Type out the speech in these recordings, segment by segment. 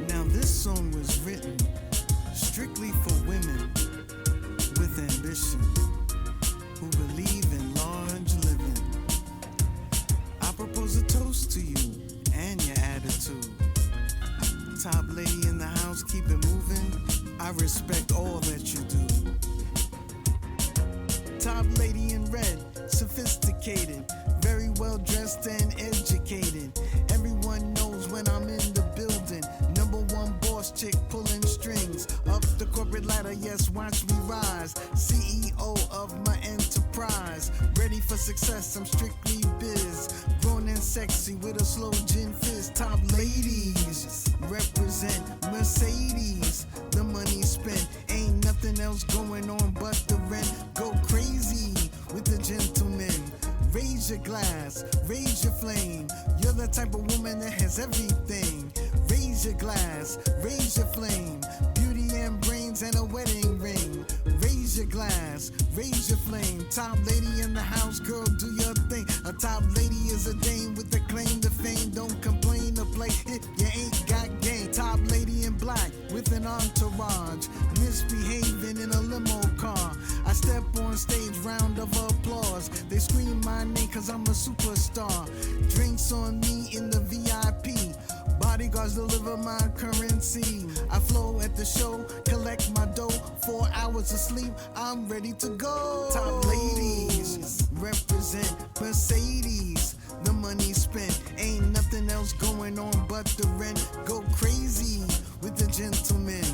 Now this song was written strictly for women with ambition who believe in large living. I propose a toast to you and your attitude. Top lady in the house, keep it moving. I respect all that you do. Top lady in red, sophisticated, very well dressed and educated. Everyone knows when I'm in the building. Number one boss chick pulling strings. Up the corporate ladder, yes, watch me rise. CEO of my enterprise. Ready for success, I'm strictly biz. Grown and sexy with a slow gin fizz. Top ladies represent Mercedes. The money spent, ain't nothing else going on but the rent. Go crazy with the gentlemen. Raise your glass, raise your flame. You're the type of woman that has everything. Raise your glass, raise your flame. Beauty and brains and a wedding ring. Raise your glass, raise your flame. Top lady in the house, girl, do your thing. A top lady is a dame with the claim to fame. Don't complain or play if you ain't got game. Top lady in black with an entourage. Misbehaving in a limo car. I step on stage, round of applause. They scream my name cause I'm a superstar. Drinks on me in the VIP. Bodyguards deliver my currency. I flow at the show, collect my dough. 4 hours of sleep, I'm ready to go. Top ladies represent Mercedes. The money spent, ain't nothing else going on but the rent. Go crazy with the gentlemen.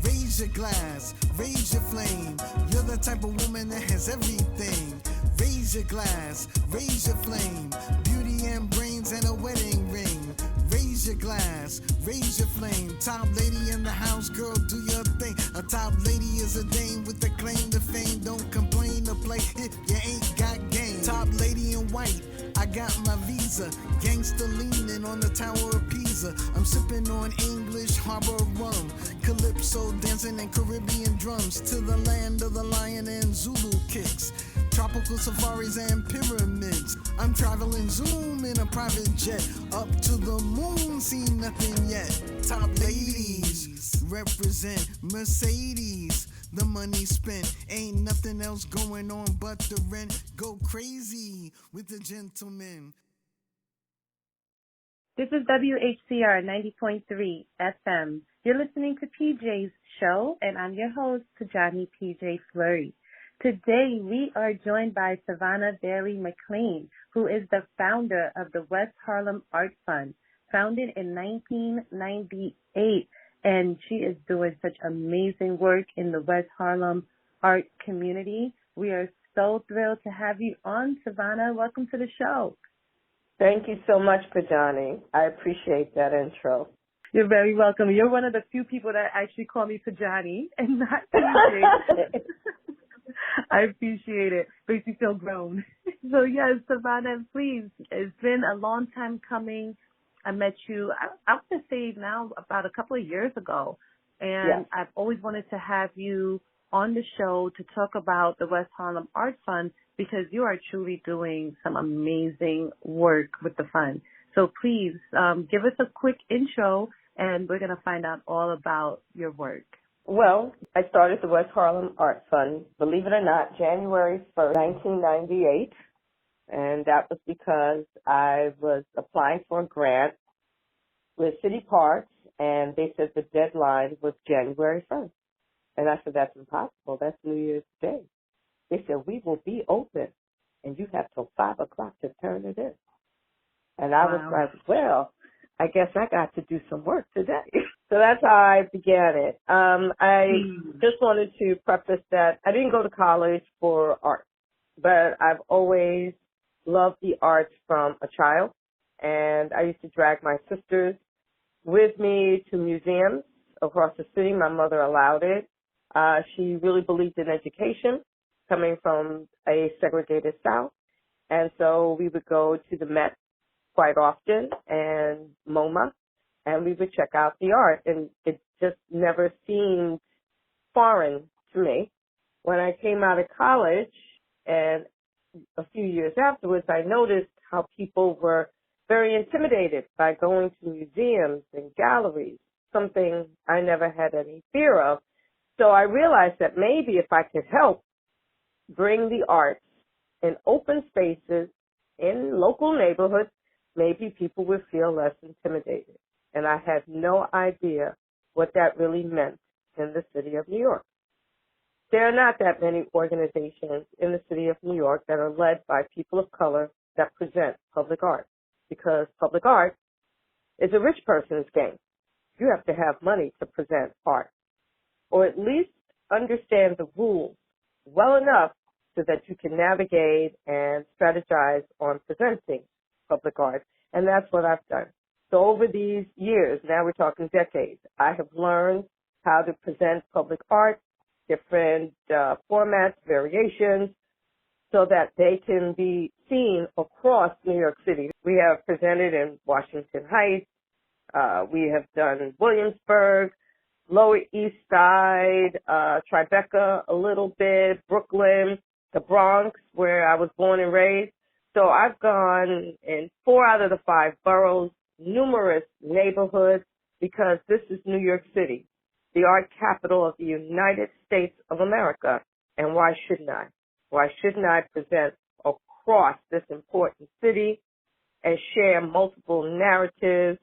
Raise your glass, raise your flame. You're the type of woman that has everything. Raise your glass, raise your flame. Beauty and brains and a wedding ring. Raise your glass, raise your flame. Top lady in the house, girl, do your thing. A top lady is a dame with the claim to fame. Don't complain or play if you ain't got game. Top lady in white, I got my visa. Gangster leaning on the Tower of Pisa. I'm sipping on English harbor rum. Calypso dancing and Caribbean drums. To the land of the lion and Zulu kicks. Tropical safaris and pyramids. I'm traveling Zoom in a private jet. Up to the moon, seen nothing yet. Top ladies represent Mercedes. The money spent, ain't nothing else going on but the rent. Go crazy with the gentlemen. This is WHCR 90.3 FM. You're listening to PJ's show, and I'm your host, Pojanee PJ Fleury. Today, we are joined by SAVONA Bailey-McCLAIN, who is the founder of the West Harlem Art Fund, founded in 1998, and she is doing such amazing work in the West Harlem art community. We are so thrilled to have you on, SAVONA. Welcome to the show. Thank you so much, Pojanee. I appreciate that intro. You're very welcome. You're one of the few people that actually call me Pojanee and not PJ. I appreciate it. Makes me feel grown. So, yes, SAVONA, please. It's been a long time coming. I met you, I would say now about a couple of years ago. And yes. I've always wanted to have you on the show to talk about the West Harlem Art Fund because you are truly doing some amazing work with the fund. So please give us a quick intro, and we're going to find out all about your work. Well, I started the West Harlem Art Fund, believe it or not, January 1st, 1998. And that was because I was applying for a grant with City Parks, and they said the deadline was January 1st. And I said, that's impossible. That's New Year's Day. They said, we will be open, and you have till 5 o'clock to turn it in. And I was like, well, I guess I got to do some work today. So that's how I began it. I just wanted to preface that I didn't go to college for art, but I've always loved the arts from a child. And I used to drag my sisters with me to museums across the city. My mother allowed it. She really believed in education, coming from a segregated South. And so we would go to the Met, quite often, and MoMA, and we would check out the art, and it just never seemed foreign to me. When I came out of college, and a few years afterwards, I noticed how people were very intimidated by going to museums and galleries, something I never had any fear of. So I realized that maybe if I could help bring the arts in open spaces in local neighborhoods, maybe people would feel less intimidated. And I had no idea what that really meant in the city of New York. There are not that many organizations in the city of New York that are led by people of color that present public art, because public art is a rich person's game. You have to have money to present art, or at least understand the rules well enough so that you can navigate and strategize on presenting public art. And that's what I've done. So over these years, now we're talking decades, I have learned how to present public art, different formats, variations, so that they can be seen across New York City. We have presented in Washington Heights. We have done Williamsburg, Lower East Side, Tribeca a little bit, Brooklyn, the Bronx, where I was born and raised. So I've gone in 4 out of the 5 boroughs, numerous neighborhoods, because this is New York City, the art capital of the United States of America. And why shouldn't I? Why shouldn't I present across this important city and share multiple narratives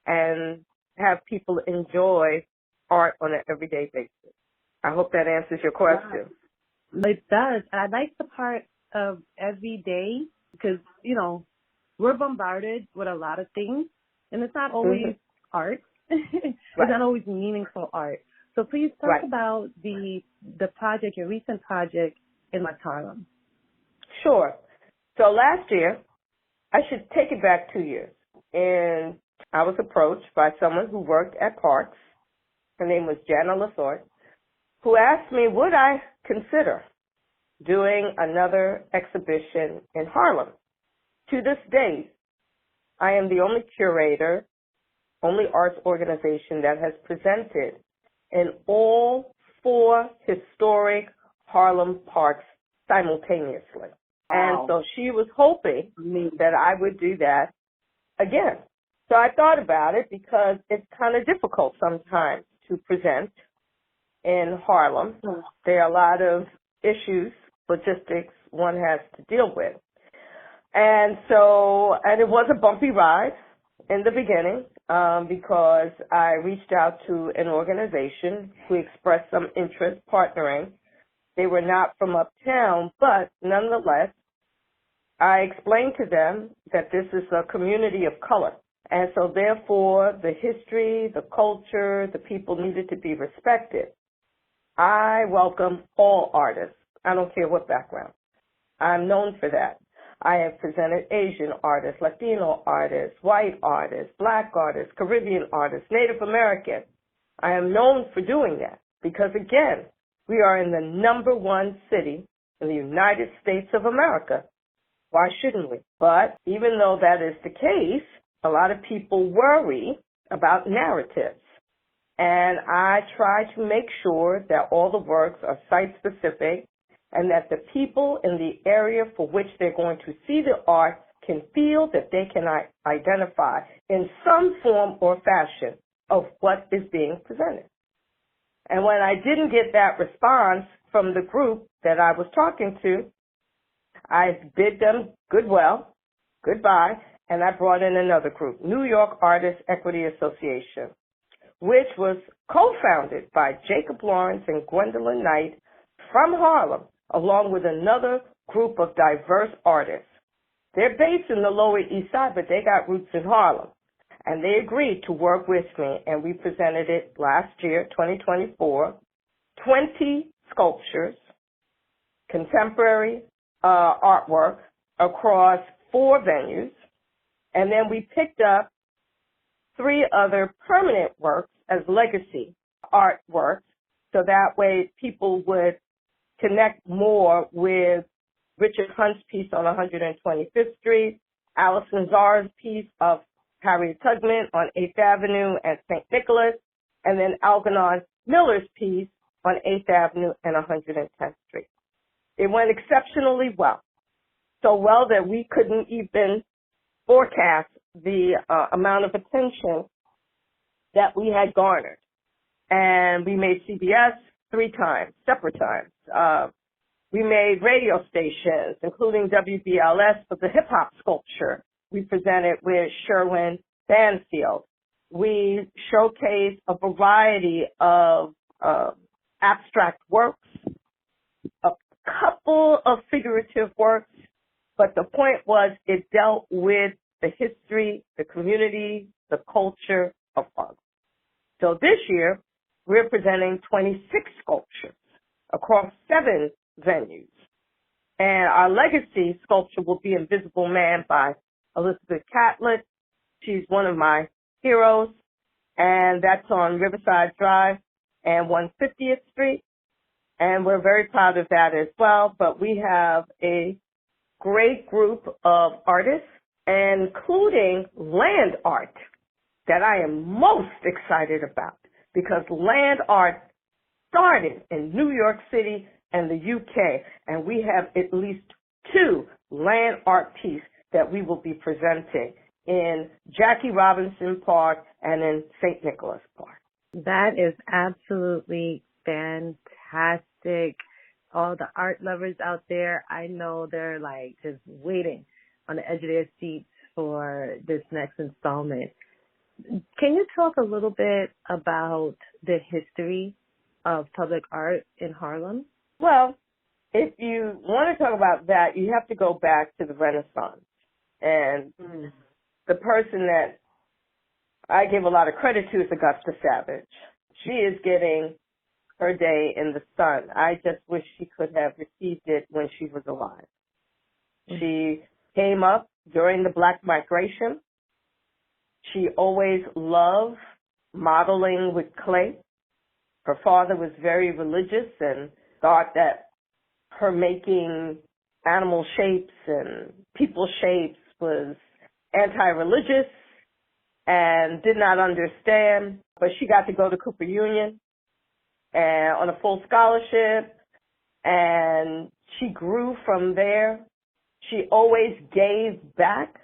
and have people enjoy art on an everyday basis? I hope that answers your question. It does. I like the part of every day because, you know, we're bombarded with a lot of things, and it's not always art. It's not always meaningful art. So please talk about the project, your recent project in West Harlem. Sure. So last year, I should take it back 2 years, and I was approached by someone who worked at Parks. Her name was Jana Lasorte, who asked me, would I consider doing another exhibition in Harlem? To this day, I am the only curator, only arts organization that has presented in all 4 historic Harlem parks simultaneously. Wow. And so she was hoping that I would do that again. So I thought about it because it's kind of difficult sometimes to present in Harlem. There are a lot of issues, logistics one has to deal with. And it was a bumpy ride in the beginning because I reached out to an organization who expressed some interest partnering. They were not from uptown, but nonetheless, I explained to them that this is a community of color. And so therefore, the history, the culture, the people needed to be respected. I welcome all artists. I don't care what background. I'm known for that. I have presented Asian artists, Latino artists, white artists, black artists, Caribbean artists, Native American. I am known for doing that because, again, we are in the #1 city in the United States of America. Why shouldn't we? But even though that is the case, a lot of people worry about narratives. And I try to make sure that all the works are site-specific and that the people in the area for which they're going to see the art can feel that they can identify in some form or fashion of what is being presented. And when I didn't get that response from the group that I was talking to, I bid them goodbye, and I brought in another group, New York Artists Equity Association, which was co-founded by Jacob Lawrence and Gwendolyn Knight from Harlem, along with another group of diverse artists. They're based in the Lower East Side, but they got roots in Harlem. And they agreed to work with me, and we presented it last year, 2024, 20 sculptures, contemporary artwork across 4 venues. And then we picked up 3 other permanent works as legacy artwork, so that way people would connect more with Richard Hunt's piece on 125th Street, Allison Czar's piece of Harriet Tubman on 8th Avenue and St. Nicholas, and then Algernon Miller's piece on 8th Avenue and 110th Street. It went exceptionally well, so well that we couldn't even forecast the amount of attention that we had garnered. And we made CBS 3 times, separate times. We made radio stations, including WBLS for the hip-hop sculpture we presented with Sherwin Banfield. We showcased a variety of abstract works, a couple of figurative works, but the point was it dealt with the history, the community, the culture of Harlem. So this year, we're presenting 26 sculptures across 7 venues. And our legacy sculpture will be Invisible Man by Elizabeth Catlett. She's one of my heroes, and that's on Riverside Drive and 150th Street. And we're very proud of that as well. But we have a great group of artists, including land art, that I am most excited about, because land art started in New York City and the UK, and we have at least 2 land art pieces that we will be presenting in Jackie Robinson Park and in St. Nicholas Park. That is absolutely fantastic. All the art lovers out there, I know they're like just waiting on the edge of their seats for this next installment. Can you talk a little bit about the history of public art in Harlem? Well, if you want to talk about that, you have to go back to the Renaissance. And the person that I give a lot of credit to is Augusta Savage. She is getting her day in the sun. I just wish she could have received it when she was alive. She came up during the Black migration. She always loved modeling with clay. Her father was very religious and thought that her making animal shapes and people shapes was anti-religious and did not understand. But she got to go to Cooper Union and on a full scholarship, and she grew from there. She always gave back.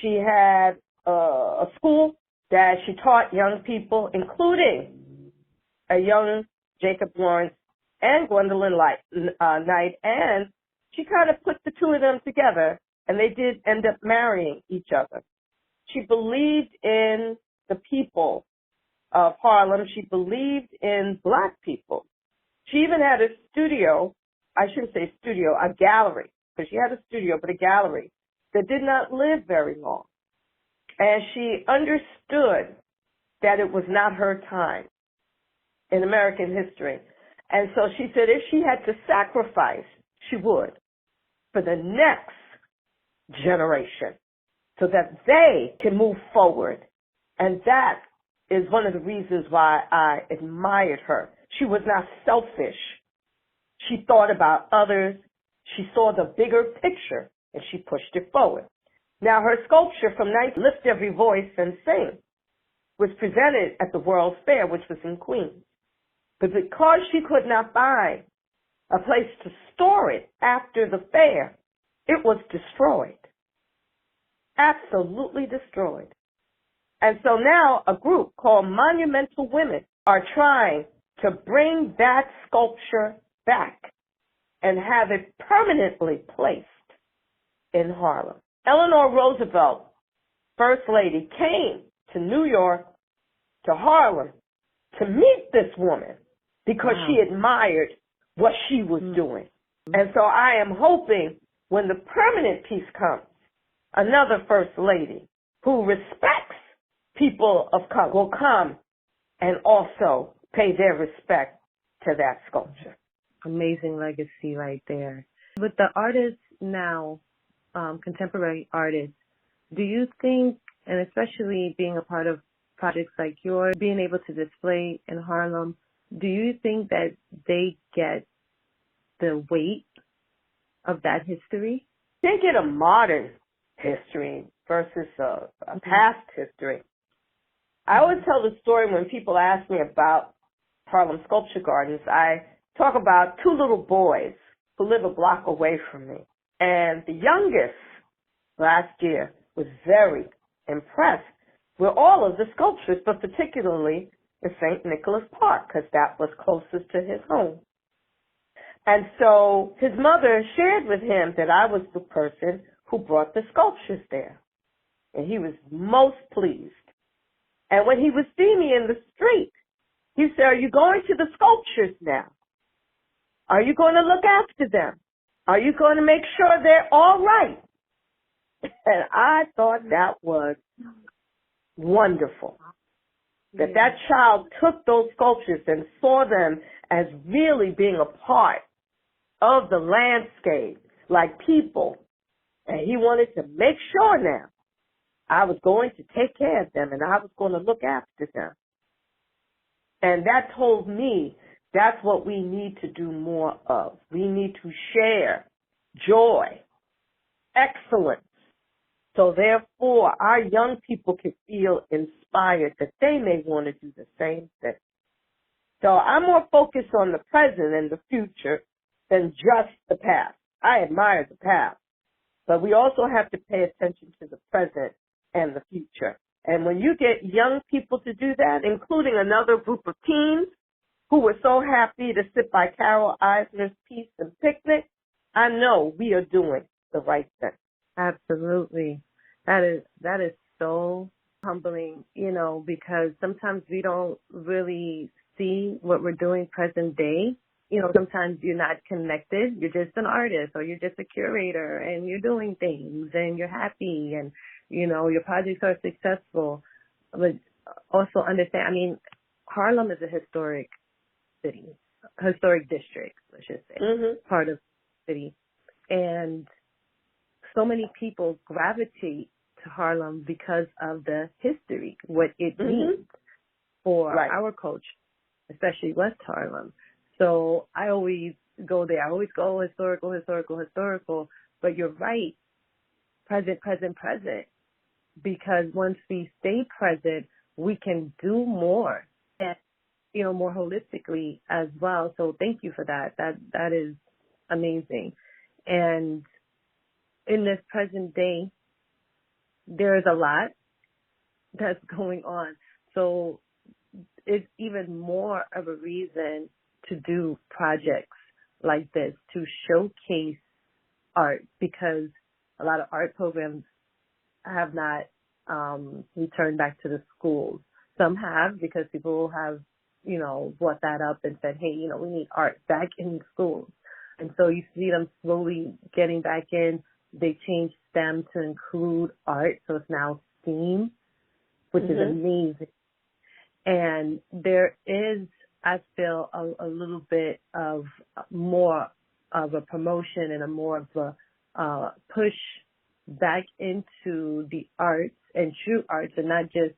She had a school that she taught young people, including a young Jacob Lawrence and Gwendolyn Knight, and she kind of put the 2 of them together, and they did end up marrying each other. She believed in the people of Harlem. She believed in Black people. She even had a studio, I shouldn't say studio, a gallery, because she had a studio, but a gallery that did not live very long. And she understood that it was not her time in American history. And so she said if she had to sacrifice, she would, for the next generation, so that they can move forward. And that is one of the reasons why I admired her. She was not selfish. She thought about others. She saw the bigger picture, and she pushed it forward. Now, her sculpture from Lift Every Voice and Sing was presented at the World's Fair, which was in Queens. But because she could not find a place to store it after the fair, it was destroyed. Absolutely destroyed. And so now a group called Monumental Women are trying to bring that sculpture back and have it permanently placed in Harlem. Eleanor Roosevelt, First Lady, came to New York, to Harlem, to meet this woman because she admired what she was doing. And so I am hoping when the permanent piece comes, another First Lady who respects people of color will come and also pay their respect to that sculpture. Amazing legacy right there. With the artists now, contemporary artists, do you think, and especially being a part of projects like yours, being able to display in Harlem, do you think that they get the weight of that history? They get a modern history versus a past history. I always tell the story when people ask me about Harlem Sculpture Gardens. I talk about two little boys who live a block away from me. And the youngest last year was very impressed with all of the sculptures, but particularly in St. Nicholas Park, because that was closest to his home. And so his mother shared with him that I was the person who brought the sculptures there. And he was most pleased. And when he would see me in the street, he said, "Are you going to the sculptures now? Are you going to look after them? Are you going to make sure they're all right?" And I thought that was wonderful. That child took those sculptures and saw them as really being a part of the landscape, like people. And he wanted to make sure now I was going to take care of them and I was going to look after them. And that told me that's what we need to do more of. We need to share joy, excellence. So therefore, our young people can feel inspired that they may want to do the same thing. So I'm more focused on the present and the future than just the past. I admire the past, but we also have to pay attention to the present and the future. And when you get young people to do that, including another group of teens who were so happy to sit by Carol Eisner's piece and picnic, I know we are doing the right thing. Absolutely. That is so humbling, because sometimes we don't really see what we're doing present day. Sometimes you're not connected. You're just an artist or you're just a curator and you're doing things and you're happy and, your projects are successful. But also understand, Harlem is a historic city, historic district, let's just say, part of the city. And so many people gravitate to Harlem because of the history, what it means for our culture, especially West Harlem. So I always go there. I always go historical. But you're right, present. Because once we stay present, we can do more and, more holistically as well. So thank you for that. That is amazing. And in this present day, there is a lot that's going on. So it's even more of a reason to do projects like this, to showcase art, because a lot of art programs have not returned back to the schools. Some have, because people have, brought that up and said, hey, we need art back in schools. And so you see them slowly getting back in. They changed STEM to include art, so it's now STEAM, which is amazing. And there is, I feel, a little bit of more of a promotion and a more of a push back into the arts and true arts, and not just,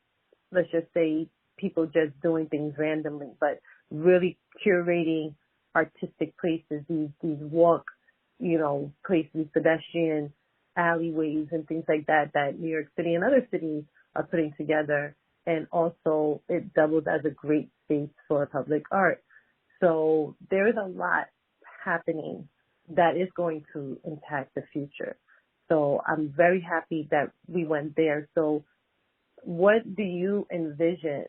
let's just say, people just doing things randomly, but really curating artistic places, these walk, places, pedestrian alleyways and things like that New York City and other cities are putting together. And also it doubles as a great space for public art. So there is a lot happening that is going to impact the future. So I'm very happy that we went there. So what do you envision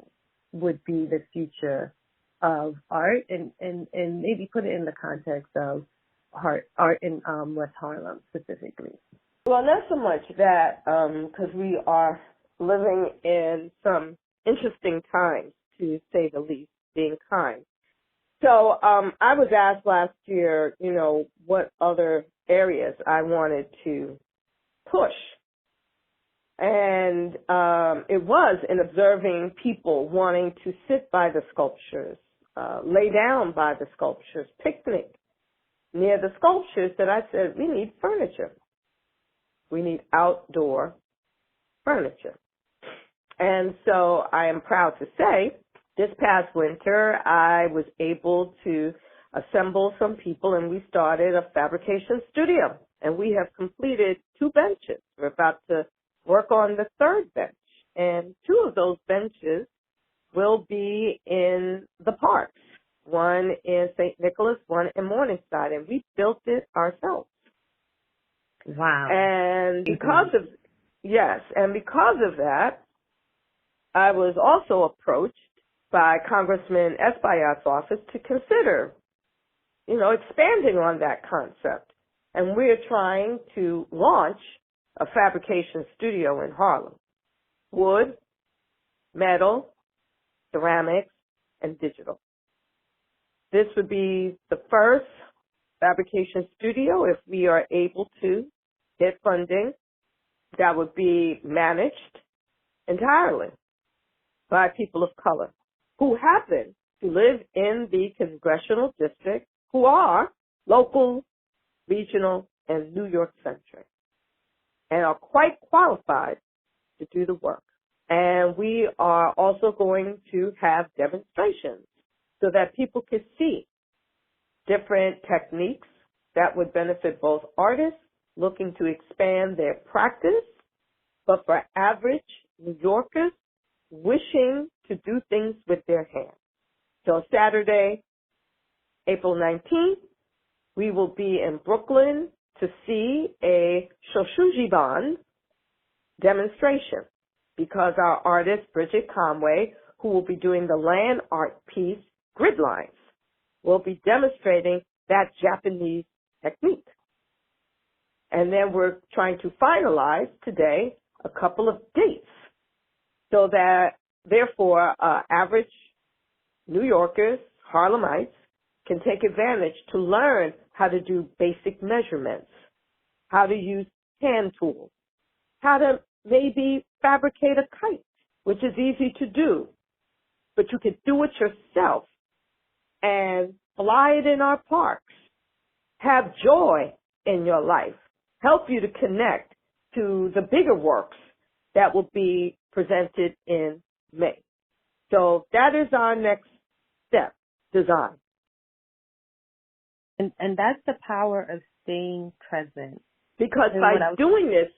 would be the future of art, and maybe put it in the context of art in West Harlem specifically? Well, not so much that, because we are living in some interesting times, to say the least, being kind. So I was asked last year, what other areas I wanted to push. And it was in observing people wanting to sit by the sculptures, lay down by the sculptures, picnic near the sculptures, that I said, we need furniture. We need outdoor furniture. And so I am proud to say this past winter I was able to assemble some people, and we started a fabrication studio And we have completed 2 benches. We're about to work on the 3rd bench. And 2 of those benches will be in the parks. One in St. Nicholas, one in Morningside. And we built it ourselves. Wow. And because of that, I was also approached by Congressman Espaillat's office to consider, expanding on that concept. And we're trying to launch a fabrication studio in Harlem. Wood, metal, ceramics, and digital. This would be the first fabrication studio, if we are able to get funding, that would be managed entirely by people of color who happen to live in the congressional district, who are local, regional, and New York centric, and are quite qualified to do the work. And we are also going to have demonstrations so that people can see different techniques that would benefit both artists looking to expand their practice, but for average New Yorkers wishing to do things with their hands. So Saturday, April 19th, we will be in Brooklyn to see a Shoshujiban demonstration because our artist, Bridget Conway, who will be doing the land art piece, Grid Lines, will be demonstrating that Japanese technique. And then we're trying to finalize today a couple of dates so that, therefore, average New Yorkers, Harlemites, can take advantage to learn how to do basic measurements, how to use hand tools, how to maybe fabricate a kite, which is easy to do, but you can do it yourself and fly it in our parks, have joy in your life, help you to connect to the bigger works that will be presented in May. So that is our next step, design. And that's the power of staying present. Because by doing this,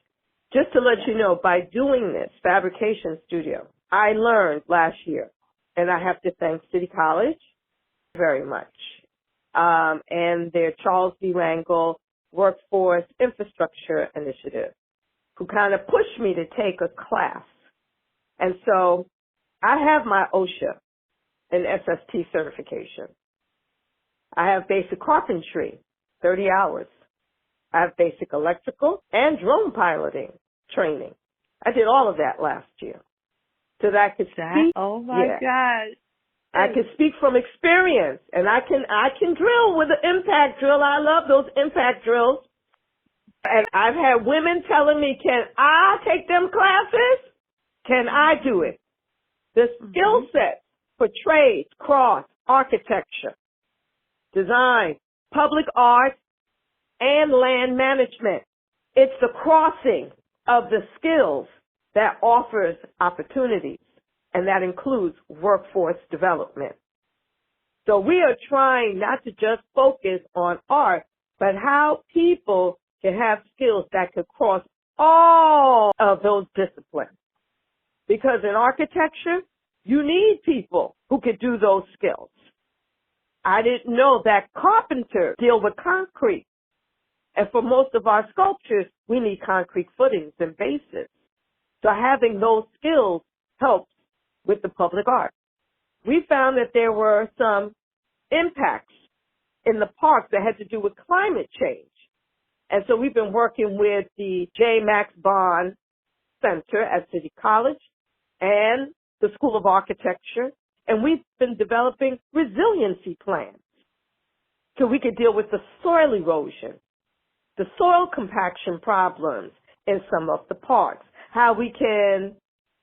just to let you know, by doing this fabrication studio, I learned last year, and I have to thank City College very much, and their Charles D. Rangel Workforce Infrastructure Initiative, who kind of pushed me to take a class. And so I have my OSHA and SST certification. I have basic carpentry, 30 hours. I have basic electrical and drone piloting training. I did all of that last year. So that I could speak. Oh my gosh. I can speak from experience, and I can drill with an impact drill. I love those impact drills. And I've had women telling me, can I take them classes? Can I do it? The skill set for trades, cross, architecture, design, public art, and land management. It's the crossing of the skills that offers opportunities, and that includes workforce development. So we are trying not to just focus on art, but how people can have skills that could cross all of those disciplines. Because in architecture, you need people who could do those skills. I didn't know that carpenters deal with concrete. And for most of our sculptures, we need concrete footings and bases. So having those skills helps with the public art. We found that there were some impacts in the parks that had to do with climate change. And so we've been working with the J. Max Bond Center at City College and the School of Architecture, and we've been developing resiliency plans so we could deal with the soil erosion, the soil compaction problems in some of the parks, how we can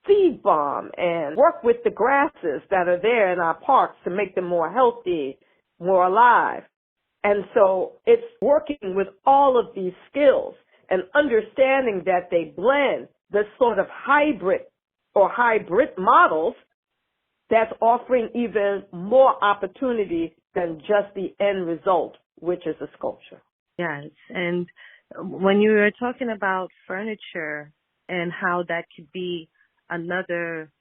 seed bomb and work with the grasses that are there in our parks to make them more healthy, more alive. And so it's working with all of these skills and understanding that they blend this sort of hybrid models that's offering even more opportunity than just the end result, which is a sculpture. Yes, and When you were talking about furniture and how that could be another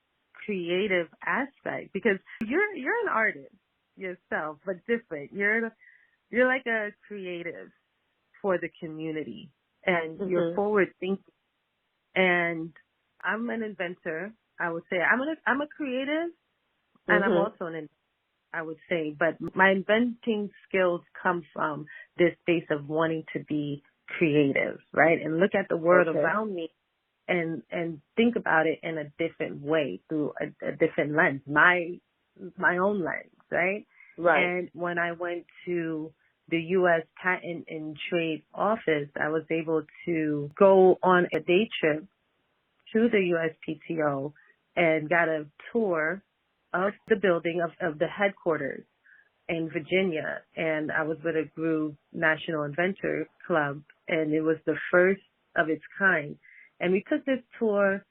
creative aspect, because you're an artist yourself, but different. You're like a creative for the community, and you're forward thinking. And I'm an inventor. I would say I'm a creative, and I'm also an inventor, I would say. But my inventing skills come from this space of wanting to be creative, right? And look at the world around me and think about it in a different way, through a different lens, my own lens, right? Right. And when I went to the U.S. Patent and Trade Office, I was able to go on a day trip to the USPTO and got a tour of the building of the headquarters in Virginia. And I was with a group, National Inventor Club, and it was the first of its kind. And we took this tour,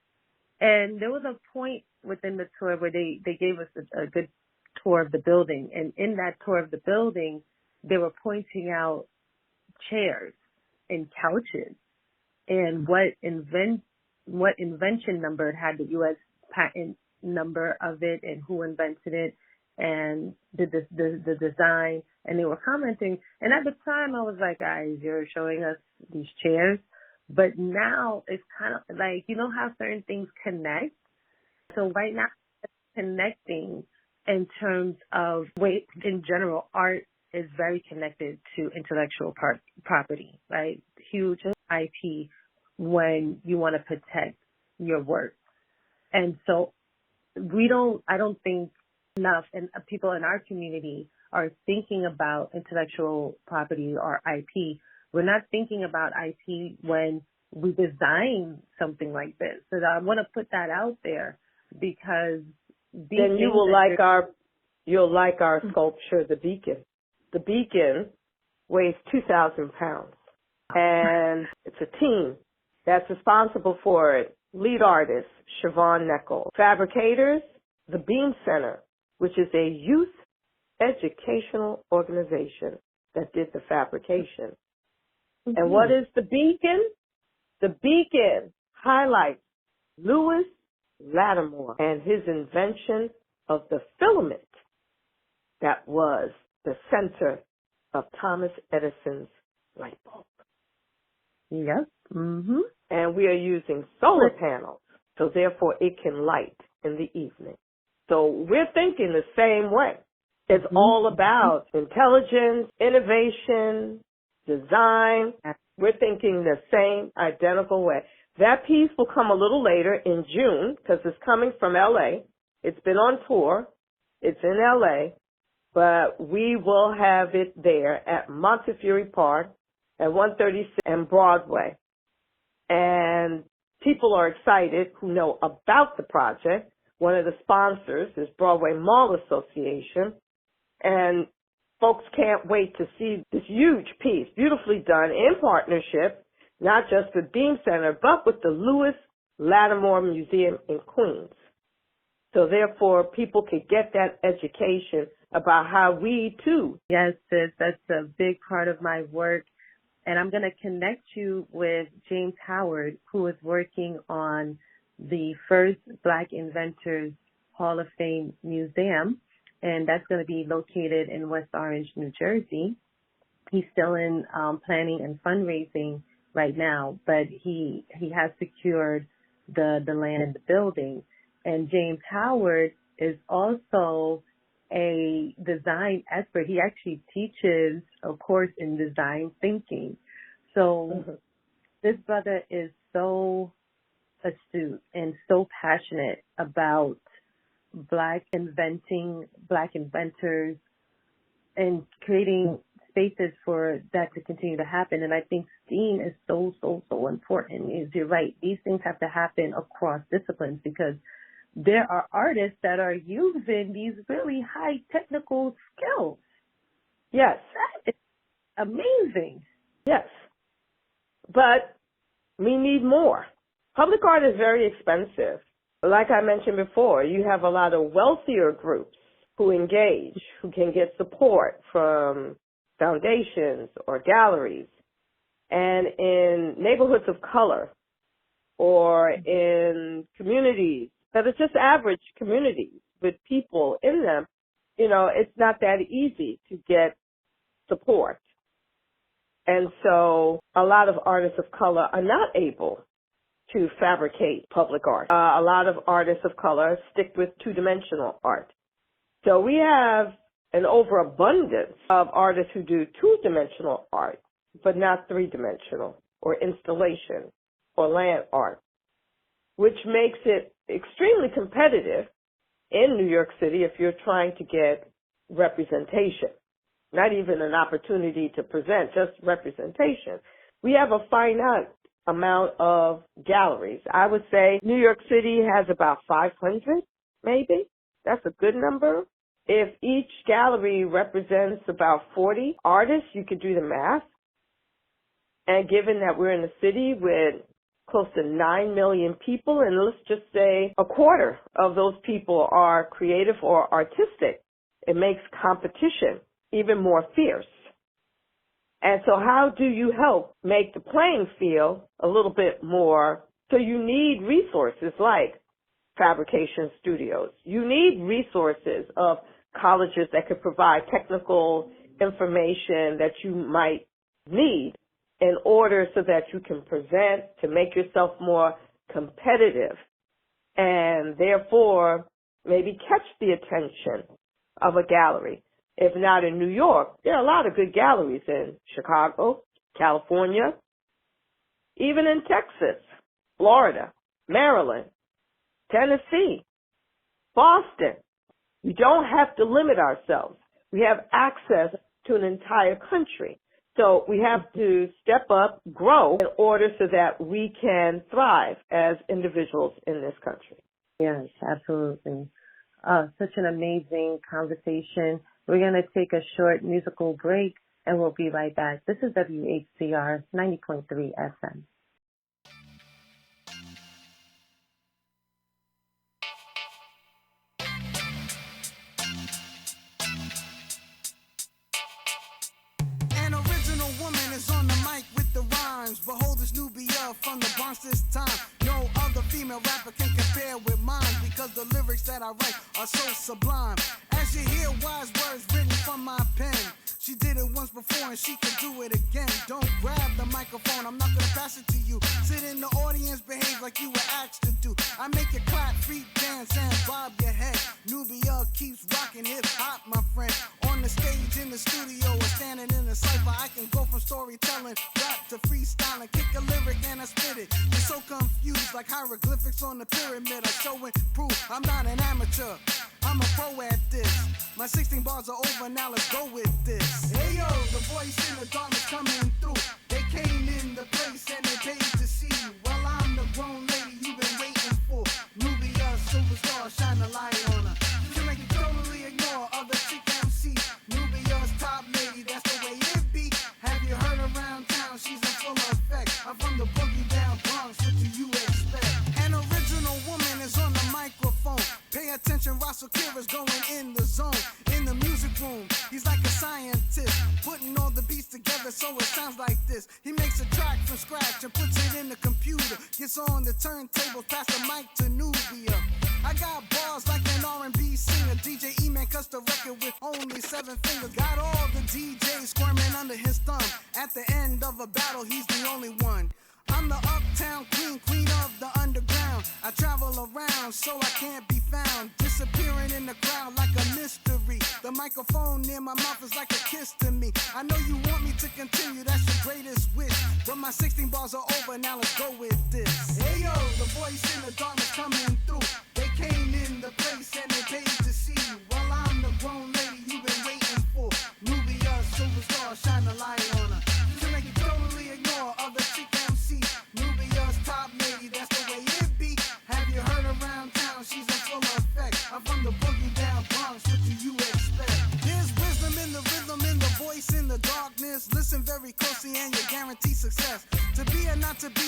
and there was a point within the tour where they gave us a good tour of the building. And in that tour of the building, they were pointing out chairs and couches and what invention number it had, the U.S. patent number of it, and who invented it, and the design. And they were commenting. And at the time, I was like, guys, you're showing us these chairs. But now it's kind of like, you know how certain things connect? So right now, it's connecting in terms of weight in general. Art is very connected to intellectual property, right? Huge IP when you want to protect your work. And so I don't think enough, and people in our community are thinking about intellectual property or IP. We're not thinking about IP when we design something like this. So I want to put that out there, because then you'll like our sculpture, the Beacon. The Beacon weighs 2,000 pounds, and it's a team that's responsible for it. Lead artist, Siobhan Neckel. Fabricators, the Beam Center, which is a youth educational organization that did the fabrication. And what is the Beacon? The Beacon highlights Lewis Lattimore and his invention of the filament that was the center of Thomas Edison's light bulb. Yes. Mm-hmm. And we are using solar panels, so therefore it can light in the evening. So we're thinking the same way. It's all about intelligence, innovation, design. We're thinking the same identical way. That piece will come a little later in June, because it's coming from L.A. It's been on tour. It's in L.A., but we will have it there at Montefiore Park at 136 and Broadway. And people are excited who know about the project. One of the sponsors is Broadway Mall Association. And folks can't wait to see this huge piece, beautifully done in partnership, not just with Beam Center, but with the Lewis Lattimore Museum in Queens. So therefore, people could get that education about how we, too. Yes, sis, that's a big part of my work. And I'm going to connect you with James Howard, who is working on the first Black Inventors Hall of Fame Museum, and that's going to be located in West Orange, New Jersey. He's still in planning and fundraising right now, but he has secured the land and the building. And James Howard is also a design expert. He actually teaches a course in design thinking. So this brother is so astute and so passionate about Black inventing, Black inventors, and creating spaces for that to continue to happen. And I think STEAM is so, so, so important. You're right. These things have to happen across disciplines, because there are artists that are using these really high technical skills. Yes. That is amazing. Yes. But we need more. Public art is very expensive. Like I mentioned before, you have a lot of wealthier groups who engage, who can get support from foundations or galleries. And in neighborhoods of color or in communities that are just average communities with people in them, it's not that easy to get support. And so a lot of artists of color are not able to fabricate public art. A lot of artists of color stick with two-dimensional art. So we have an overabundance of artists who do two-dimensional art, but not three-dimensional or installation or land art, which makes it extremely competitive in New York City if you're trying to get representation, not even an opportunity to present, just representation. We have a finite amount of galleries. I would say New York City has about 500, maybe. That's a good number. If each gallery represents about 40 artists, you could do the math. And given that we're in a city with close to 9 million people, and let's just say a quarter of those people are creative or artistic, it makes competition even more fierce. And so how do you help make the playing field a little bit more? So you need resources like fabrication studios. You need resources of colleges that could provide technical information that you might need in order so that you can present to make yourself more competitive and therefore maybe catch the attention of a gallery. If not in New York, there are a lot of good galleries in Chicago, California, even in Texas, Florida, Maryland, Tennessee, Boston. We don't have to limit ourselves. We have access to an entire country. So we have to step up, grow in order so that we can thrive as individuals in this country. Yes, absolutely. Such an amazing conversation. We're going to take a short musical break, and we'll be right back. This is WHCR 90.3 FM. An original woman is on the mic with the rhymes. Behold this NUBiA from the Bronx this time. No other female rapper can compare with mine because the lyrics that I write are so sublime. As you hear wise words written from my pen, she did it once before and she can do it again. Don't grab the microphone, I'm not gonna pass it to you. Sit in the audience, behave like you were asked to do. I make you clap, freak, dance, and bob your head. NUBiA keeps rocking hip hop, my friend. On the stage, in the studio, or standing in the cypher, I can go from storytelling, rap to freestyling, kick a lyric and I spit it. You're so confused, like hieroglyphics on the pyramid. I show and prove I'm not an amateur, I'm a pro at this. My 16 bars are over, now let's go with this. Hey yo, the voice in the darkness coming through. They came in the place and they paid to see you. Well, I'm the grown lady you've been waiting for. NUBiA, superstar, shine a light on her. You make you totally ignore other chick MCs. NUBiA's top lady, that's the way it be. Have you heard around town? She's in full effect. I'm from the boogie down Bronx, what do you expect? An original woman is on the microphone. Pay attention, WHCR is going in the zone. In the music room, he's like a scientist, putting all the beats together so it sounds like this. He makes a track from scratch and puts it in the computer. Gets on the turntable, pass the mic to NUBiA. I got bars like an R&B singer. DJ E-Man cuts the record with only 7 fingers. Got all the DJs squirming under his thumb. At the end of a battle, he's the only one. I'm the uptown queen, queen of the underground. I travel around so I can't be found, disappearing in the crowd like a mystery. The microphone near my mouth is like a kiss to me. I know you want me to continue, that's your greatest wish, but my 16 bars are over, now let's go with this. Hey yo, the voice in the darkness coming through. They came in the place and they paid to see you. Well, I'm the grown lady you've been waiting for. NUBiA, superstar, shine a light on her. You make you totally ignore other chick MCs. NUBiA's top lady, that's the way it be. Have you heard around town? She's in full effect. I'm from the boogie down Bronx, what do you expect? There's wisdom in the rhythm, in the voice, in the darkness. Listen very closely and you guarantee success. To be or not to be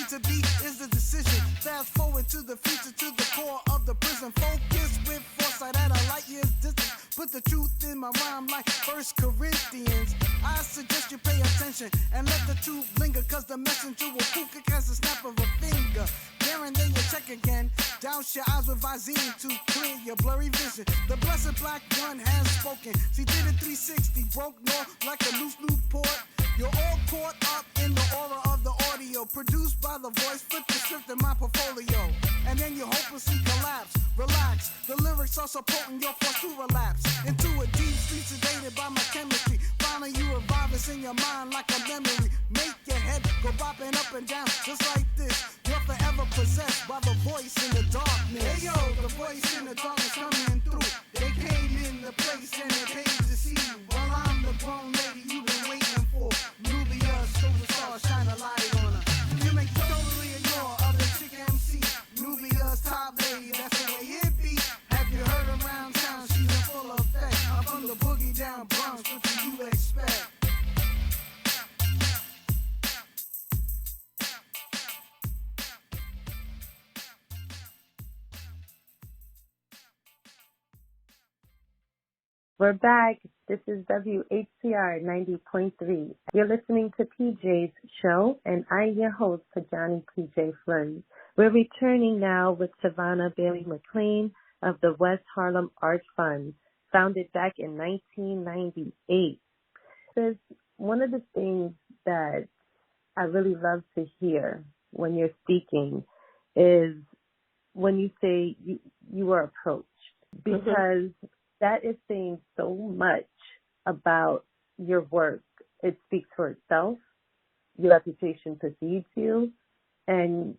is the decision. Fast forward to the future, to the core of the prison. Focus with foresight at a light year's distance. Put the truth in my rhyme like 1 Corinthians. I I suggest you pay attention and let the truth linger, cause the messenger will poof as a snap of a finger. There and then you check again. Douse your eyes with Visine to clear your blurry vision. The blessed black one has spoken. She did a 360, broke north like a loose Newport. You're all caught up in the aura of the audio, produced by the voice, flip the script in my portfolio. And then you hopelessly collapse, relax. The lyrics are so potent, you're forced to relapse into a deep sleep sedated by my chemistry. Finally you revive us in your mind like a memory. Make your head go bopping up and down just like this. You're forever possessed by the voice in the darkness. Hey yo, the voice in the darkness coming through. They came in the place and they paid to see you. Well, I'm the grown lady you've been waiting for. NUBiA, superstar, shine a light on her. You make totally ignore other chick MC. NUBiA's top lady, that's the way it be. Have you heard around town? She's in full effect. I'm from the boogie down Bronx, what do you expect? We're back. This is WHCR 90.3. You're listening to PJ's show, and I'm your host, Pojanee PJ Fleury. We're returning now with SAVONA Bailey-McCLAIN of the West Harlem Art Fund, founded back in 1998. There's one of the things that I really love to hear when you're speaking is when you say you were approached, because that is saying so much about your work. It speaks for itself. Your reputation precedes you, and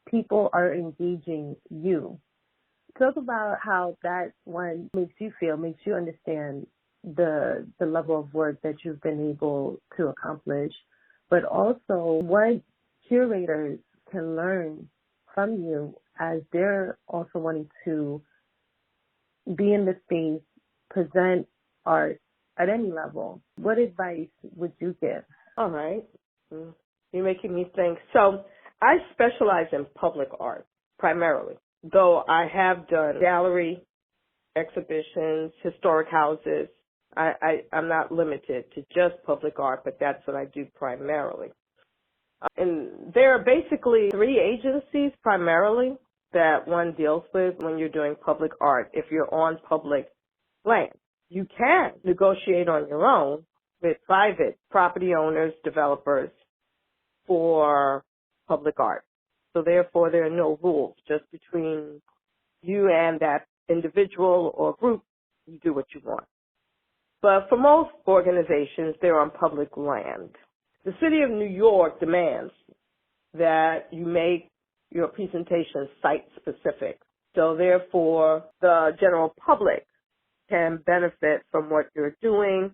people are engaging you. Talk about how that one makes you feel, makes you understand the level of work that you've been able to accomplish, but also what curators can learn from you as they're also wanting to be in the space, present art at any level. What advice would you give? All right. You're making me think. So I specialize in public art primarily, though I have done gallery exhibitions, historic houses. I'm not limited to just public art, but that's what I do primarily. And there are basically 3 agencies primarily that one deals with when you're doing public art. If you're on public land, you can negotiate on your own with private property owners, developers for public art. So therefore, there are no rules, just between you and that individual or group, you do what you want. But for most organizations, they're on public land. The city of New York demands that you make your presentation site-specific. So therefore, the general public can benefit from what you're doing,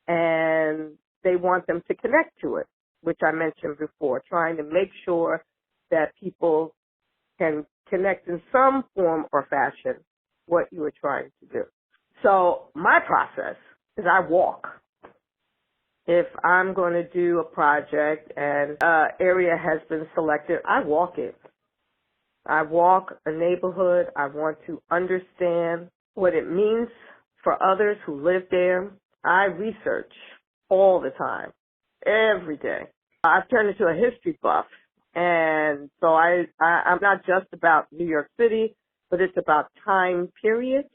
and they want them to connect to it, which I mentioned before, trying to make sure that people can connect in some form or fashion what you are trying to do. So my process is I walk. If I'm going to do a project and an area has been selected, I walk it. I walk a neighborhood. I want to understand what it means for others who live there. I research all the time, every day. I've turned into a history buff, and so I'm not just about New York City, but it's about time periods,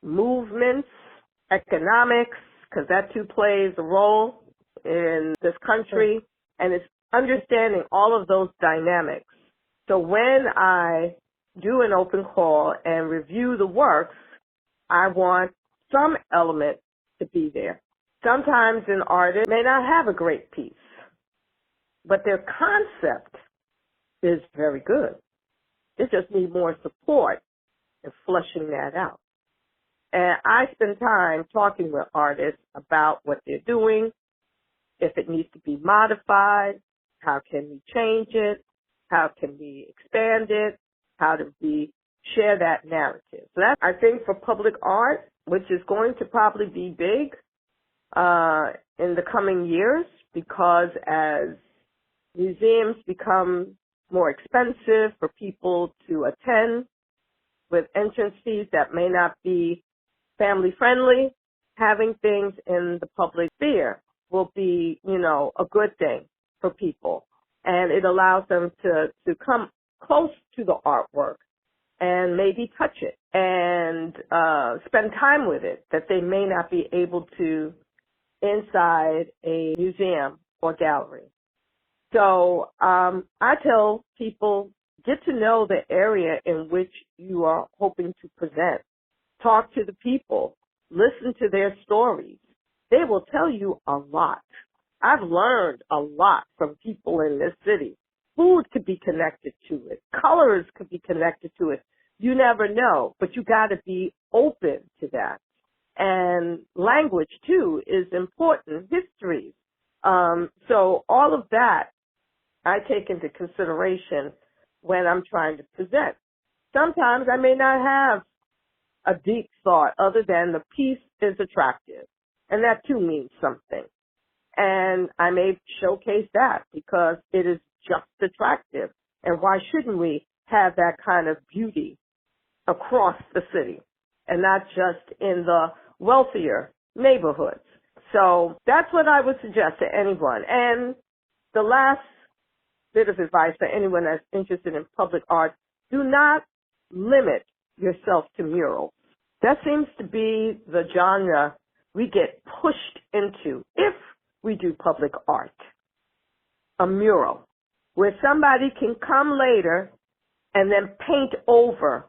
movements, economics, because that too plays a role in this country, and it's understanding all of those dynamics. So when I do an open call and review the works, I want some element to be there. Sometimes an artist may not have a great piece, but their concept is very good. It just needs more support in fleshing that out. And I spend time talking with artists about what they're doing, if it needs to be modified, how can we change it, how can we expand it, how do we share that narrative. So that, I think, for public art, which is going to probably be big in the coming years, because as museums become more expensive for people to attend with entrance fees that may not be family friendly, having things in the public sphere will be, a good thing for people. And it allows them to come close to the artwork and maybe touch it and spend time with it that they may not be able to inside a museum or gallery. So I tell people, get to know the area in which you are hoping to present. Talk to the people. Listen to their stories. They will tell you a lot. I've learned a lot from people in this city. Food could be connected to it. Colors could be connected to it. You never know, but you got to be open to that. And language, too, is important. History. So all of that I take into consideration when I'm trying to present. Sometimes I may not have a deep thought other than the piece is attractive, and that too means something. And I may showcase that because it is just attractive. And why shouldn't we have that kind of beauty across the city and not just in the wealthier neighborhoods? So that's what I would suggest to anyone. And the last bit of advice for anyone that's interested in public art, do not limit yourself to murals. That seems to be the genre we get pushed into if we do public art. A mural, where somebody can come later and then paint over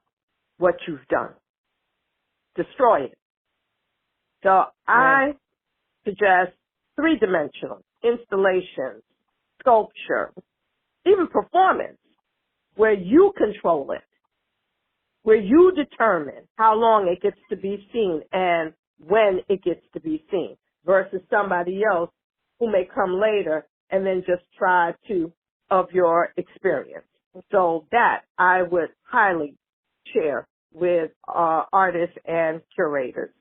what you've done. Destroy it. So I suggest three-dimensional installations, sculpture, even performance, where you control it, where you determine how long it gets to be seen and when it gets to be seen, versus somebody else who may come later and then just try to of your experience. So that I would highly share with artists and curators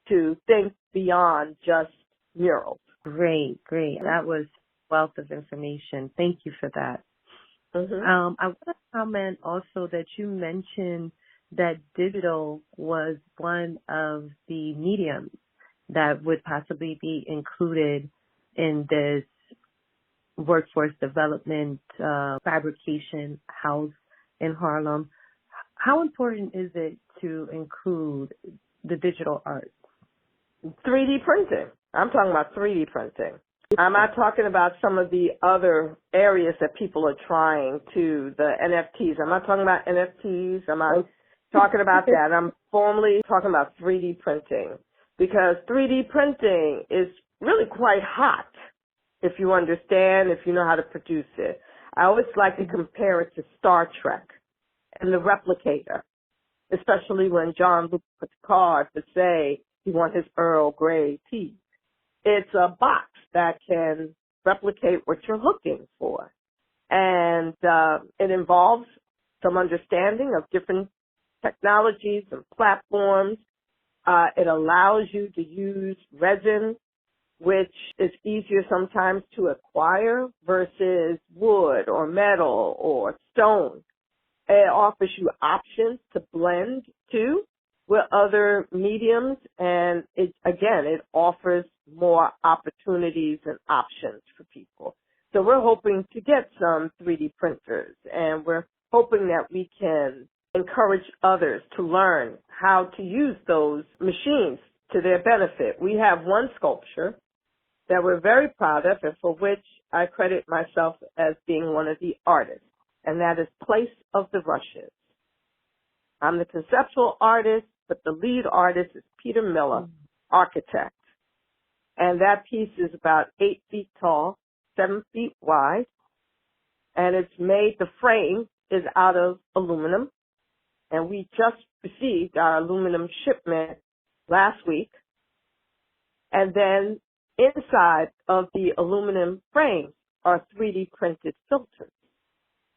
to think beyond just murals. Great. That was a wealth of information. Thank you for that. Mm-hmm. I want to comment also that you mentioned that digital was one of the mediums that would possibly be included in this workforce development fabrication house in Harlem. How important is it to include the digital art? 3D printing. I'm talking about 3D printing. I'm not talking about some of the other areas that people are trying to, the NFTs. I'm not talking about NFTs. I'm not talking about that. I'm formally talking about 3D printing, because 3D printing is really quite hot if you understand, if you know how to produce it. I always like to compare it to Star Trek and the replicator, especially when Jean-Luc Picard would say he wants his Earl Grey tea. It's a box that can replicate what you're looking for. And it involves some understanding of different technologies and platforms. It allows you to use resin, which is easier sometimes to acquire versus wood or metal or stone. It offers you options to blend too with other mediums, and it offers more opportunities and options for people. So we're hoping to get some 3D printers, and we're hoping that we can encourage others to learn how to use those machines to their benefit. We have one sculpture that we're very proud of, and for which I credit myself as being one of the artists, and that is Place of the Rushes. I'm the conceptual artist, but the lead artist is Peter Miller, architect. And that piece is about 8 feet tall, 7 feet wide, and it's made, the frame is out of aluminum, and we just received our aluminum shipment last week. And then inside of the aluminum frame are 3D printed filters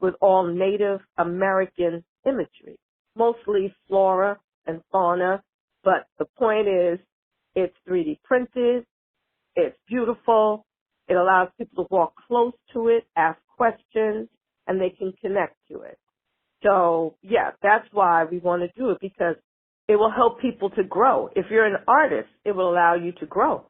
with all Native American imagery, mostly flora and fauna, but the point is it's 3D printed, it's beautiful, it allows people to walk close to it, ask questions, and they can connect to it. So, yeah, that's why we want to do it, because it will help people to grow. If you're an artist, it will allow you to grow.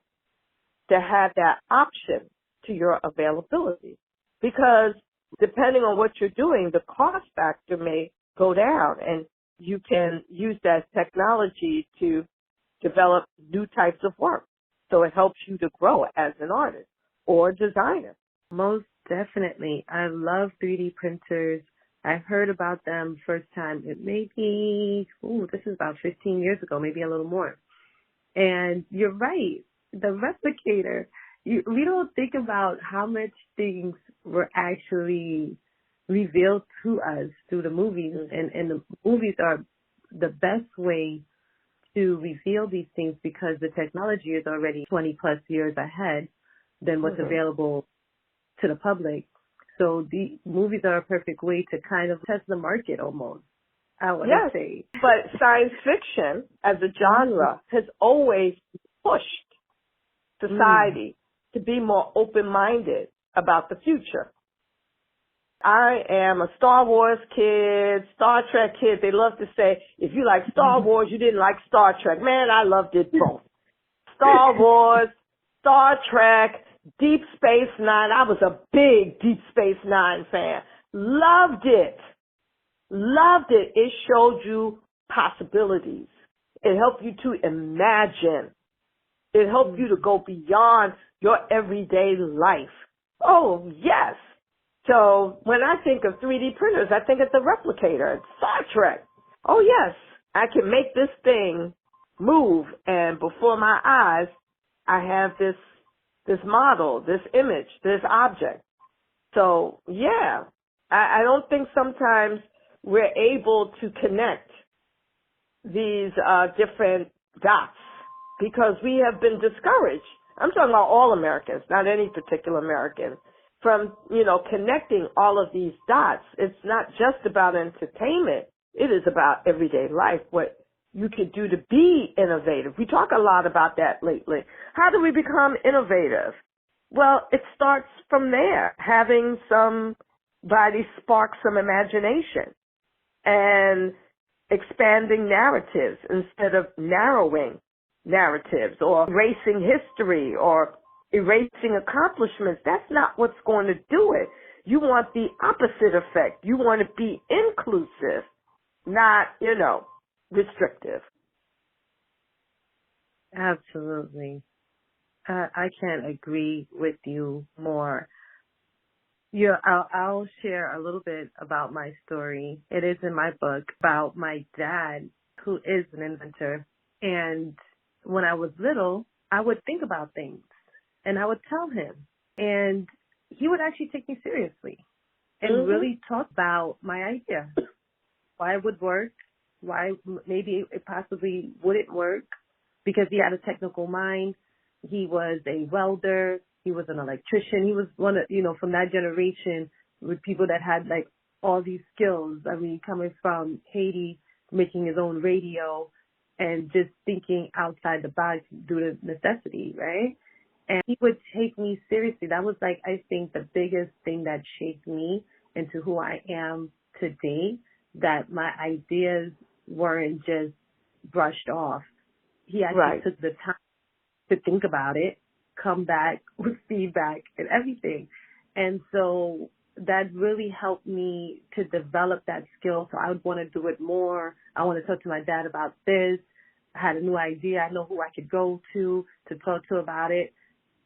to have that option to your availability. Because depending on what you're doing, the cost factor may go down, and you can use that technology to develop new types of work. So it helps you to grow as an artist or designer. Most definitely. I love 3D printers. I heard about them first time. It may be, this is about 15 years ago, maybe a little more. And you're right. The replicator, we don't think about how much things were actually revealed to us through the movies. And the movies are the best way to reveal these things because the technology is already 20 plus years ahead than what's available to the public. So the movies are a perfect way to kind of test the market almost, I would say. But science fiction as a genre has always pushed society to be more open-minded about the future. I am a Star Wars kid, Star Trek kid. They love to say, if you like Star Wars, you didn't like Star Trek. Man, I loved it both. Star Wars, Star Trek, Deep Space Nine. I was a big Deep Space Nine fan. Loved it. Loved it. It showed you possibilities. It helped you to imagine. It helped you to go beyond your everyday life. Oh, yes. So when I think of 3D printers, I think of the replicator, Star Trek. Oh, yes, I can make this thing move, and before my eyes, I have this model, this image, this object. So, yeah, I don't think sometimes we're able to connect these different dots because we have been discouraged. I'm talking about all Americans, not any particular American, from, connecting all of these dots. It's not just about entertainment. It is about everyday life, what you could do to be innovative. We talk a lot about that lately. How do we become innovative? Well, it starts from there, having somebody spark some imagination and expanding narratives instead of narrowing narratives or erasing history or erasing accomplishments. That's not what's going to do it. You want the opposite effect. You want to be inclusive, not, restrictive. Absolutely. I can't agree with you more. I'll share a little bit about my story. It is in my book about my dad, who is an inventor. And when I was little, I would think about things and I would tell him. And he would actually take me seriously and really talk about my idea, why it would work, why maybe it possibly wouldn't work, because he had a technical mind. He was a welder. He was an electrician. He was one of, from that generation with people that had like all these skills. I mean, coming from Haiti, making his own radio and just thinking outside the box due to necessity, right? And he would take me seriously. That was like, I think, the biggest thing that shaped me into who I am today, that my ideas weren't just brushed off. He actually took the time to think about it, come back with feedback and everything. And so that really helped me to develop that skill. So I would want to do it more. I want to talk to my dad about this. I had a new idea. I know who I could go to talk to about it.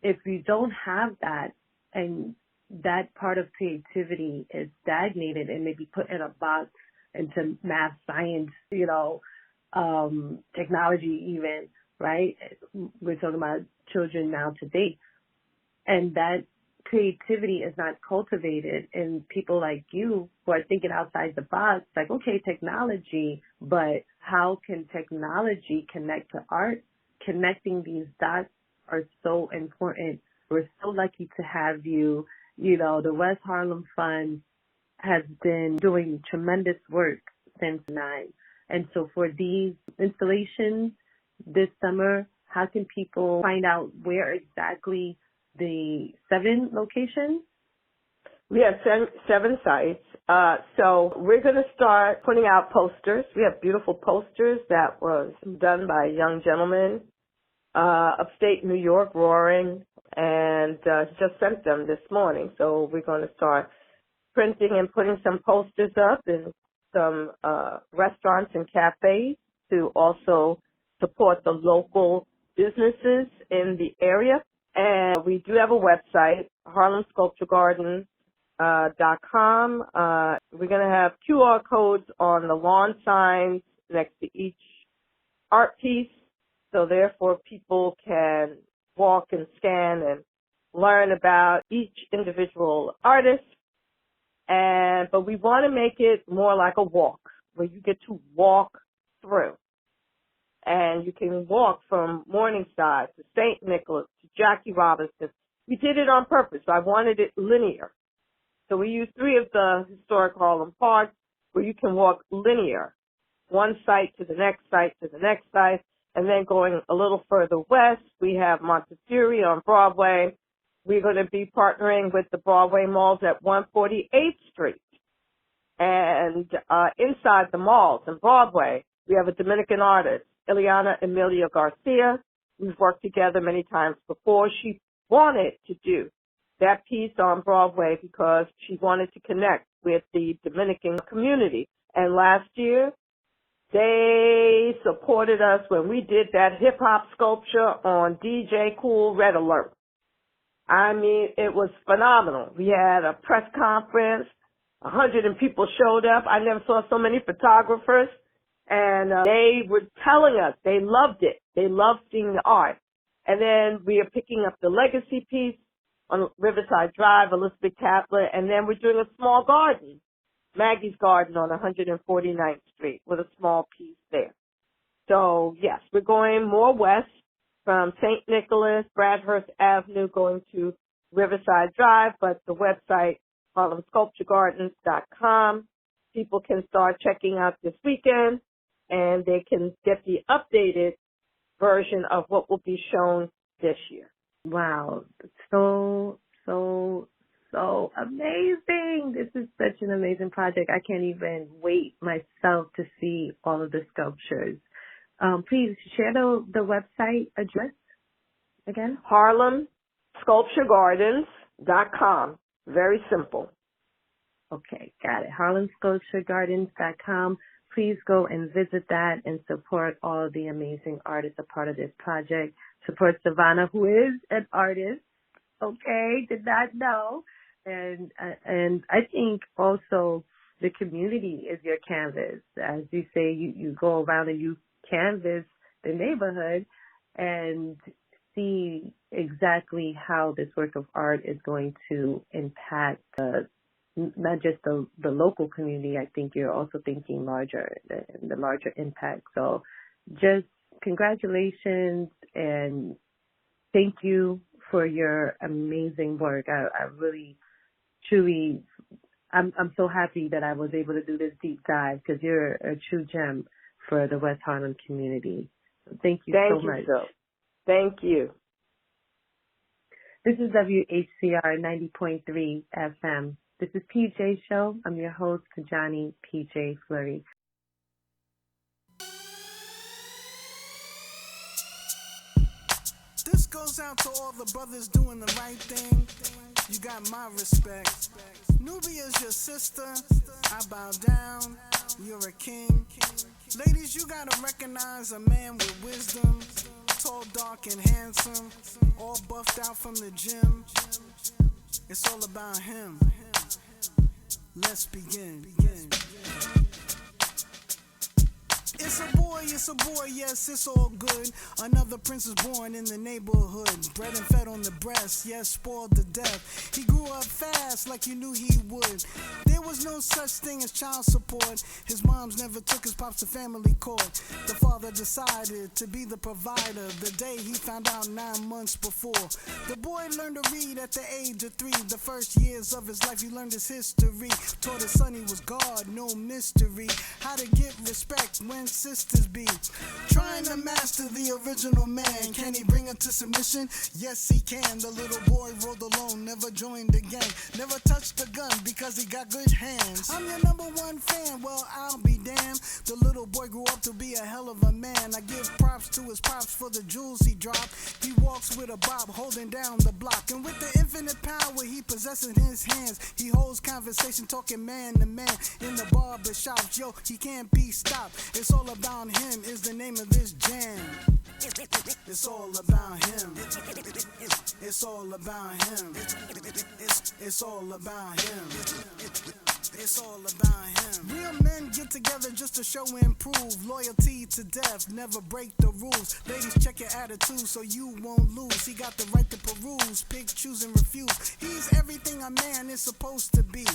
If you don't have that and that part of creativity is stagnated and maybe put in a box into math, science, technology even, right? We're talking about children now today. And that creativity is not cultivated in people like you who are thinking outside the box, like, okay, technology, but how can technology connect to art? Connecting these dots are so important. We're so lucky to have you. The West Harlem Fund has been doing tremendous work since 9. And so for these installations this summer, how can people find out where exactly the 7 locations? We have 7 sites. So we're going to start putting out posters. We have beautiful posters that was done by a young gentleman, upstate New York, Roaring, and just sent them this morning. So we're going to start printing and putting some posters up in some restaurants and cafes to also support the local businesses in the area. And we do have a website, harlemsculpturegarden.com. We're going to have QR codes on the lawn signs next to each art piece, so therefore people can walk and scan and learn about each individual artist. But we want to make it more like a walk, where you get to walk through. And you can walk from Morningside to St. Nicholas to Jackie Robinson. We did it on purpose. I wanted it linear. So we used 3 of the historic Harlem parks where you can walk linear, one site to the next site to the next site. And then going a little further west, we have Montefiore on Broadway. We're going to be partnering with the Broadway malls at 148th Street. And inside the malls in Broadway, we have a Dominican artist, Ileana Emilia Garcia. We've worked together many times before. She wanted to do that piece on Broadway because she wanted to connect with the Dominican community. And last year, they supported us when we did that hip-hop sculpture on DJ Cool Red Alert. I mean, it was phenomenal. We had a press conference. 100 people showed up. I never saw so many photographers. And they were telling us they loved it. They loved seeing the art. And then we are picking up the legacy piece on Riverside Drive, Elizabeth Catlett, and then we're doing a small garden, Maggie's Garden on 149th Street with a small piece there. So, yes, we're going more west from St. Nicholas, Bradhurst Avenue, going to Riverside Drive, but the website, harlemsculpturegardens.com. People can start checking out this weekend, and they can get the updated version of what will be shown this year. Wow. So amazing. This is such an amazing project. I can't even wait myself to see all of the sculptures. Please share the website address again. harlemsculpturegardens.com. Very simple. Okay, got it. harlemsculpturegardens.com. Please go and visit that and support all the amazing artists a part of this project. Support Savannah, who is an artist. Okay, did not know. And I think also the community is your canvas. As you say, you go around and you canvas the neighborhood and see exactly how this work of art is going to impact not just the local community. I think you're also thinking larger, the larger impact. So just congratulations and thank you for your amazing work. I really, truly, I'm so happy that I was able to do this deep dive because you're a true gem for the West Harlem community. So thank you so much. Thank you. This is WHCR 90.3 FM. This is PJ Show. I'm your host, Pojanee PJ Fleury. This goes out to all the brothers doing the right thing. You got my respect. NUBiA is your sister. I bow down. You're a king. Ladies, you gotta recognize a man with wisdom. Tall, dark, and handsome. All buffed out from the gym. It's all about him. Let's begin. It's a boy, yes, it's all good. Another prince is born in the neighborhood. Bred and fed on the breast, yes, spoiled to death. He grew up fast like you knew he would. There was no such thing as child support. His moms never took his pops to family court. The father decided to be the provider the day he found out 9 months before. The boy learned to read at the age of 3. The first years of his life he learned his history. Taught his son he was God, no mystery. How to get respect when sisters be trying to master the original man. Can he bring her to submission? Yes, he can. The little boy rode alone, never joined the gang, never touched the gun because he got good hands. I'm your #1 fan, well, I'll be damned. The little boy grew up to be a hell of a man. man. I give props to his pops for the jewels he dropped. He walks with a bop, holding down the block. And with the infinite power he possesses in his hands, he holds conversation, talking man to man. In the barber shops, yo, he can't be stopped. It's all about him is the name of this jam. It's all about him. It's all about him. It's all about him. It's all about him. Real men get together just to show and prove loyalty to death, never break the rules. Ladies, check your attitude so you won't lose. He got the right to peruse, pick, choose, and refuse. He's everything a man is supposed to be,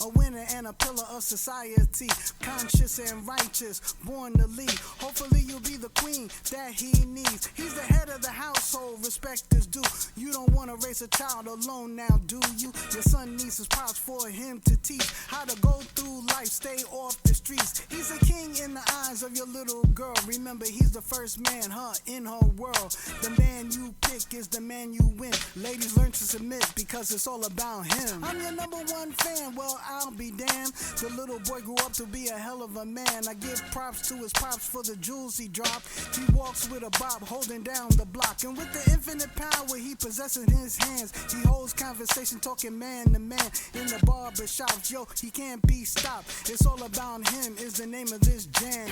a winner and a pillar of society, conscious and righteous, born to lead. Hopefully you'll be the queen that he needs. He's the head of the household, respect is due. You don't want to raise a child alone now, do you? Your son needs his pops for him to teach how to go through life, stay off the streets. He's a king in the eyes of your little girl. Remember, he's the first man, in her world. The man you pick is the man you win. Ladies, learn to submit because it's all about him. I'm your number one fan, well, I'll be damned. The little boy grew up to be a hell of a man. I give props to his pops for the jewels he dropped. He walks with a bop, holding down the block. And with the infinite power he possesses in his hands, he holds conversation, talking man to man. In the barber shops, yo, he can't be stopped. It's all about him is the name of this jam.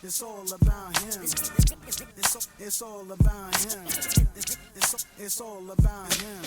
It's all about him. It's all about him. It's all about him.